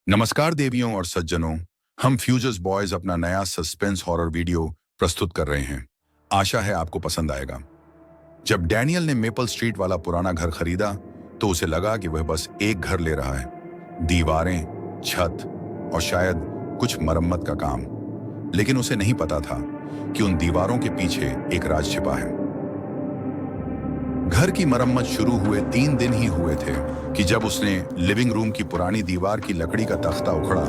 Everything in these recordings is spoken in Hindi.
नमस्कार देवियों और सज्जनों, हम फ्यूजर्स बॉयज अपना नया सस्पेंस हॉरर वीडियो प्रस्तुत कर रहे हैं। आशा है आपको पसंद आएगा। जब डैनियल ने मेपल स्ट्रीट वाला पुराना घर खरीदा तो उसे लगा कि वह बस एक घर ले रहा है, दीवारें, छत और शायद कुछ मरम्मत का काम। लेकिन उसे नहीं पता था कि उन दीवारों के पीछे एक राज छिपा है। घर की मरम्मत शुरू हुए 3 दिन ही हुए थे कि जब उसने लिविंग रूम की पुरानी दीवार की लकड़ी का तख्ता उखड़ा।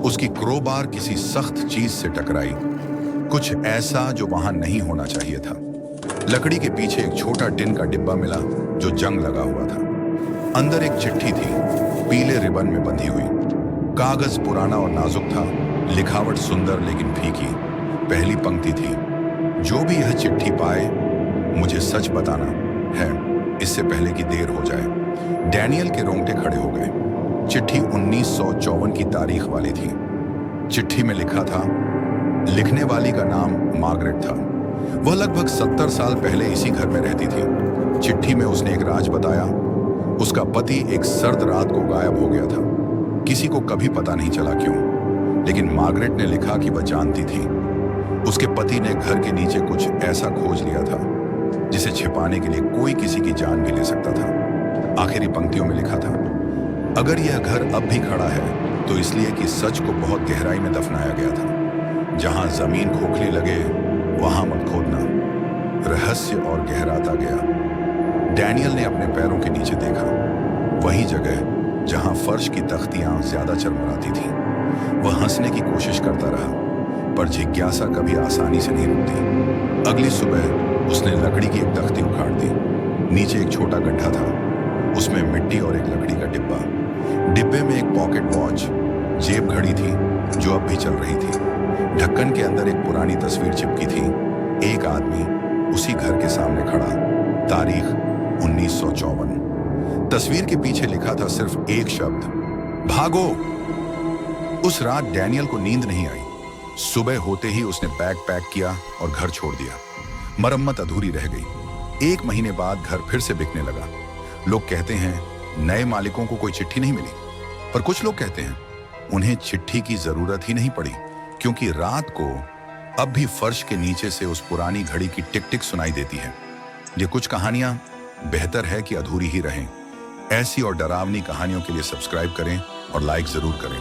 उसकी क्रोबार किसी सख्त चीज से टकराई, कुछ ऐसा जो वहां नहीं होना चाहिए था। लकड़ी के पीछे एक छोटा टिन का डिब्बा मिला जो जंग लगा हुआ था। अंदर एक चिट्ठी थी, पीले रिबन में बंधी हुई। कागज पुराना और नाजुक था, लिखावट सुंदर लेकिन फीकी। पहली पंक्ति थी, जो भी यह चिट्ठी पाए मुझे सच बताना है, इससे पहले कि देर हो जाए। डैनियल के रोंगटे खड़े हो गए। चिट्ठी 1954 की तारीख वाली थी। चिट्ठी में लिखा था, लिखने वाली का नाम मार्गरेट था। वह लगभग 70 साल पहले इसी घर में रहती थी। चिट्ठी में उसने एक राज बताया। उसका पति एक सर्द रात को गायब हो गया था। किसी को कभी पता नहीं चला क्यों, लेकिन मार्गरेट ने लिखा कि वह जानती थी। उसके पति ने घर के नीचे कुछ ऐसा खोज लिया था जिसे छिपाने के लिए कोई किसी की जान भी ले सकता था। आखिरी पंक्तियों में लिखा था, अगर यह घर अब भी खड़ा है तो इसलिए कि सच को बहुत गहराई में दफनाया गया था। जहां जमीन खोखली लगे वहां मत खोदना। रहस्य और गहराता गया। डैनियल ने अपने पैरों के नीचे देखा, वही जगह जहां फर्श की तख्तियां ज्यादा चरमराती थी। वह हंसने की कोशिश करता रहा, पर जिज्ञासा कभी आसानी से नहीं रुकती। अगली सुबह उसने लकड़ी की एक तख्ती उखाड़ दी। नीचे एक छोटा गड्ढा था, उसमें मिट्टी और एक लकड़ी का डिब्बा। डिब्बे में एक पॉकेट वॉच, जेब घड़ी थी जो अब भी चल रही थी। ढक्कन के अंदर एक पुरानी तस्वीर चिपकी थी, एक आदमी उसी घर के सामने खड़ा। तारीख 1954। तस्वीर के पीछे लिखा था सिर्फ एक शब्द, भागो। उस रात डैनियल को नींद नहीं आई। सुबह होते ही उसने बैग पैक किया और घर छोड़ दिया। मरम्मत अधूरी रह गई। 1 महीने बाद घर फिर से बिकने लगा। लोग कहते हैं नए मालिकों को कोई चिट्ठी नहीं मिली, पर कुछ लोग कहते हैं उन्हें चिट्ठी की जरूरत ही नहीं पड़ी, क्योंकि रात को अब भी फर्श के नीचे से उस पुरानी घड़ी की टिक टिक सुनाई देती है। ये कुछ कहानियां बेहतर है कि अधूरी ही रहें। ऐसी और डरावनी कहानियों के लिए सब्सक्राइब करें और लाइक जरूर करें।